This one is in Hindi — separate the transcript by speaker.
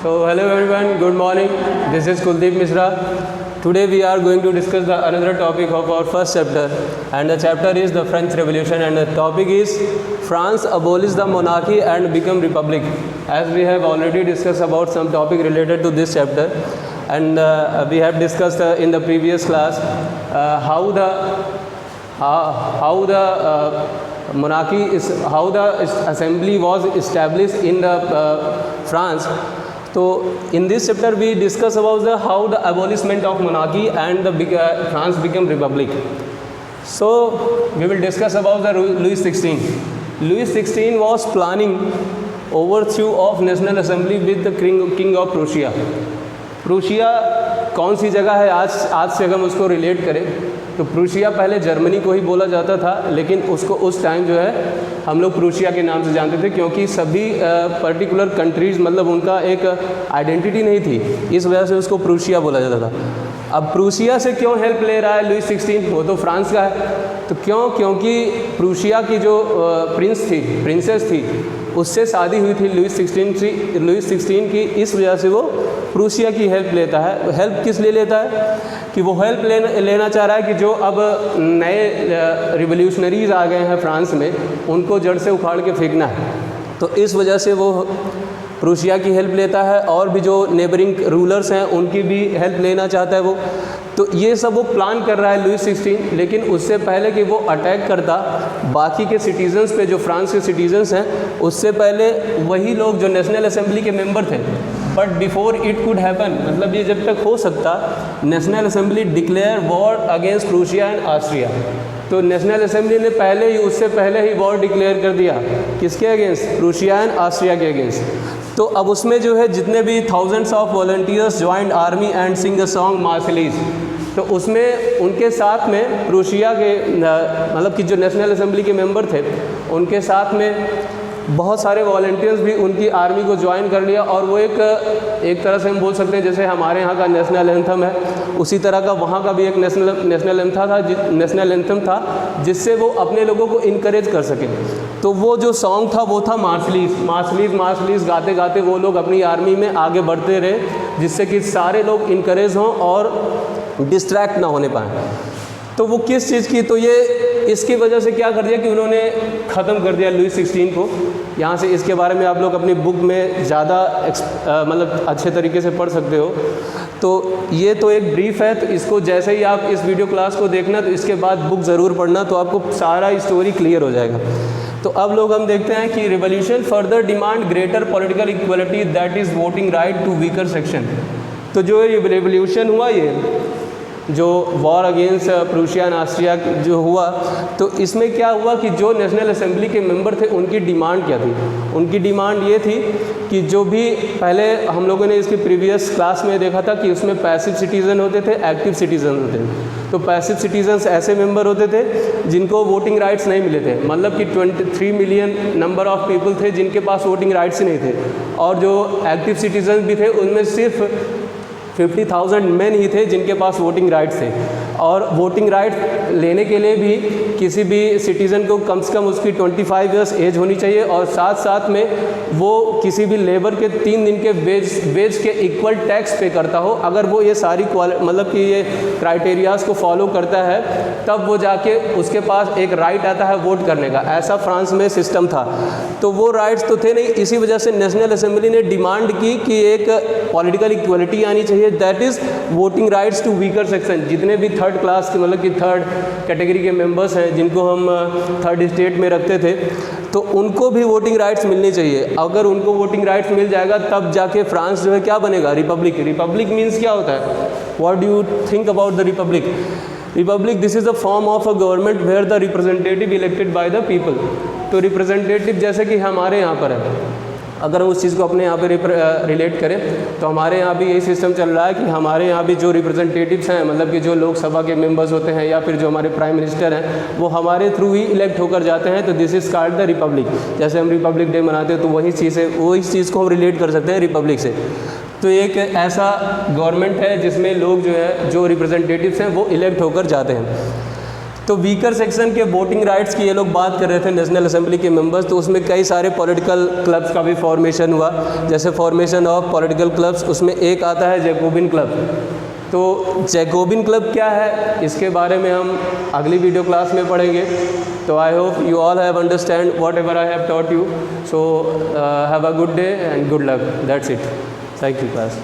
Speaker 1: So hello everyone, good morning. This is Kuldeep Misra. Today we are going to discuss another topic of our first chapter, and the chapter is the French Revolution, and the topic is France abolished the monarchy and become republic. As we have already discussed about some topic related to this chapter, and we have discussed in the previous class how the assembly was established in the France. So in this chapter we discuss about how the abolishment of monarchy and the France became republic. So we will discuss about the Louis XVI. Louis XVI was planning overthrow of National Assembly with the King of Prussia. Prussia कौन सी जगह है आज से अगर हम उसको रिलेट करें तो प्रूशिया पहले जर्मनी को ही बोला जाता था, लेकिन उसको उस टाइम जो है हम लोग प्रूशिया के नाम से जानते थे, क्योंकि सभी पर्टिकुलर कंट्रीज़ मतलब उनका एक आइडेंटिटी नहीं थी, इस वजह से उसको प्रूशिया बोला जाता था। अब प्रूशिया से क्यों हेल्प ले रहा है लुई XVI? वो तो फ्रांस का है, तो क्यों? क्योंकि प्रूशिया की जो प्रिंसेस थी उससे शादी हुई थी लुई XVI की, इस वजह से वो प्रूशिया की हेल्प लेता है। हेल्प किस लिए लेता है? कि वो हेल्प लेना चाह रहा है कि जो अब नए रिवोल्यूशनरीज आ गए हैं फ्रांस में, उनको जड़ से उखाड़ के फेंकना है, तो इस वजह से वो प्रूशिया की हेल्प लेता है। और भी जो नेबरिंग रूलर्स हैं उनकी भी हेल्प लेना चाहता है वो। तो ये सब वो प्लान कर रहा है लुई XVI, लेकिन उससे पहले कि वो अटैक करता बाकी के सिटीजन्स पे, जो फ्रांस के सिटीजन्स हैं, उससे पहले वही लोग जो नेशनल असेंबली के मेंबर थे, but before it could happen, मतलब ये जब तक हो सकता, national assembly declare war against Prussia and Austria. तो नेशनल असेंबली ने उससे पहले ही वॉर डिक्लेयर कर दिया, किसके अगेंस्ट? प्रूशिया एंड ऑस्ट्रिया के अगेंस्ट। तो अब उसमें जो है जितने भी thousands of volunteers joined army and sing a song Marseillaise, तो उसमें उनके साथ में प्रूशिया के मतलब कि जो नेशनल असेंबली के मेंबर थे उनके साथ में बहुत सारे वॉलंटियर्स भी उनकी आर्मी को ज्वाइन कर लिया। और वो एक तरह से हम बोल सकते हैं जैसे हमारे यहाँ का नेशनल एंथम है, उसी तरह का वहाँ का भी एक नेशनल एंथम था जिससे वो अपने लोगों को इनकरेज कर सके। तो वो जो सॉन्ग था वो था मार्शलीज गाते गाते वो लोग अपनी आर्मी में आगे बढ़ते रहे, जिससे कि सारे लोग इनकरेज हों और डिस्ट्रैक्ट ना होने पाएँ। तो वो किस चीज़ की? तो ये इसकी वजह से क्या कर दिया कि उन्होंने ख़त्म कर दिया लुई XVI को। यहाँ से इसके बारे में आप लोग अपनी बुक में ज़्यादा मतलब अच्छे तरीके से पढ़ सकते हो। तो ये तो एक ब्रीफ है, तो इसको जैसे ही आप इस वीडियो क्लास को देखना तो इसके बाद बुक ज़रूर पढ़ना, तो आपको सारा स्टोरी क्लियर हो जाएगा। तो अब लोग हम देखते हैं कि revolution further demand greater political equality that is voting right to weaker section. तो जो ये रिवॉल्यूशन हुआ, ये जो war against Prussia and Austria जो हुआ, तो इसमें क्या हुआ कि जो नेशनल असेंबली के मेंबर थे उनकी डिमांड क्या थी? उनकी डिमांड ये थी कि जो भी पहले हम लोगों ने इसके प्रीवियस क्लास में देखा था कि उसमें पैसिव सिटीज़न होते थे, एक्टिव सिटीज़न होते थे। तो पैसिव सिटीजन्स ऐसे मेंबर होते थे जिनको वोटिंग राइट्स नहीं मिले थे, मतलब कि 23 मिलियन नंबर ऑफ़ पीपल थे जिनके पास वोटिंग राइट्स ही नहीं थे। और जो एक्टिव सिटीजन भी थे उनमें सिर्फ 50,000 मैन ही थे जिनके पास वोटिंग राइट्स थे। और वोटिंग राइट लेने के लिए भी किसी भी सिटीज़न को कम से कम उसकी 25 ईयर्स एज होनी चाहिए, और साथ साथ में वो किसी भी लेबर के 3 दिन के वेज के इक्वल टैक्स पे करता हो। अगर वो ये सारी मतलब कि ये क्राइटेरियाज़ को फॉलो करता है तब वो जाके उसके पास एक राइट आता है वोट करने का। ऐसा फ्रांस में सिस्टम था। तो वो राइट्स तो थे नहीं, इसी वजह से नेशनल असेंबली ने डिमांड की कि एक पॉलिटिकल इक्वलिटी आनी चाहिए, that is voting rights to weaker section. जितने भी थर्ड क्लास के मतलब कि थर्ड कैटेगरी के मेंबर्स हैं जिनको हम थर्ड स्टेट में रखते थे, तो उनको भी वोटिंग राइट्स मिलनी चाहिए। अगर उनको वोटिंग राइट्स मिल जाएगा तब जाके फ्रांस जो है क्या बनेगा? रिपब्लिक। रिपब्लिक मीन्स क्या होता है? What do you think about the republic? Republic, this is a form of a government where the representative elected by the people. तो रिप्रेजेंटेटिव जैसे कि हमारे यहाँ पर है, अगर हम उस चीज़ को अपने यहाँ पे रिलेट करें तो हमारे यहाँ भी यही सिस्टम चल रहा है कि हमारे यहाँ भी जो रिप्रेजेंटेटिव्स हैं, मतलब कि जो लोकसभा के मेंबर्स होते हैं या फिर जो हमारे प्राइम मिनिस्टर हैं, वो हमारे थ्रू ही इलेक्ट होकर जाते हैं। तो this is called the Republic. जैसे हम रिपब्लिक डे मनाते हैं तो वही चीज़ है, वो इस चीज़ को हम रिलेट कर सकते हैं रिपब्लिक से। तो एक ऐसा गवर्नमेंट है जिसमें लोग जो है, जो रिप्रेजेंटेटिव्स हैं वो इलेक्ट होकर जाते हैं। तो वीकर सेक्शन के वोटिंग राइट्स की ये लोग बात कर रहे थे, नेशनल असेंबली के मेंबर्स, तो उसमें कई सारे पॉलिटिकल क्लब्स का भी फॉर्मेशन हुआ, जैसे फॉर्मेशन ऑफ पॉलिटिकल क्लब्स, उसमें एक आता है जैकोबिन क्लब। तो जैकोबिन क्लब क्या है, इसके बारे में हम अगली वीडियो क्लास में पढ़ेंगे। तो I hope you all have understand what ever I have taught you. So have a good day and good luck, that's it. Thank you class.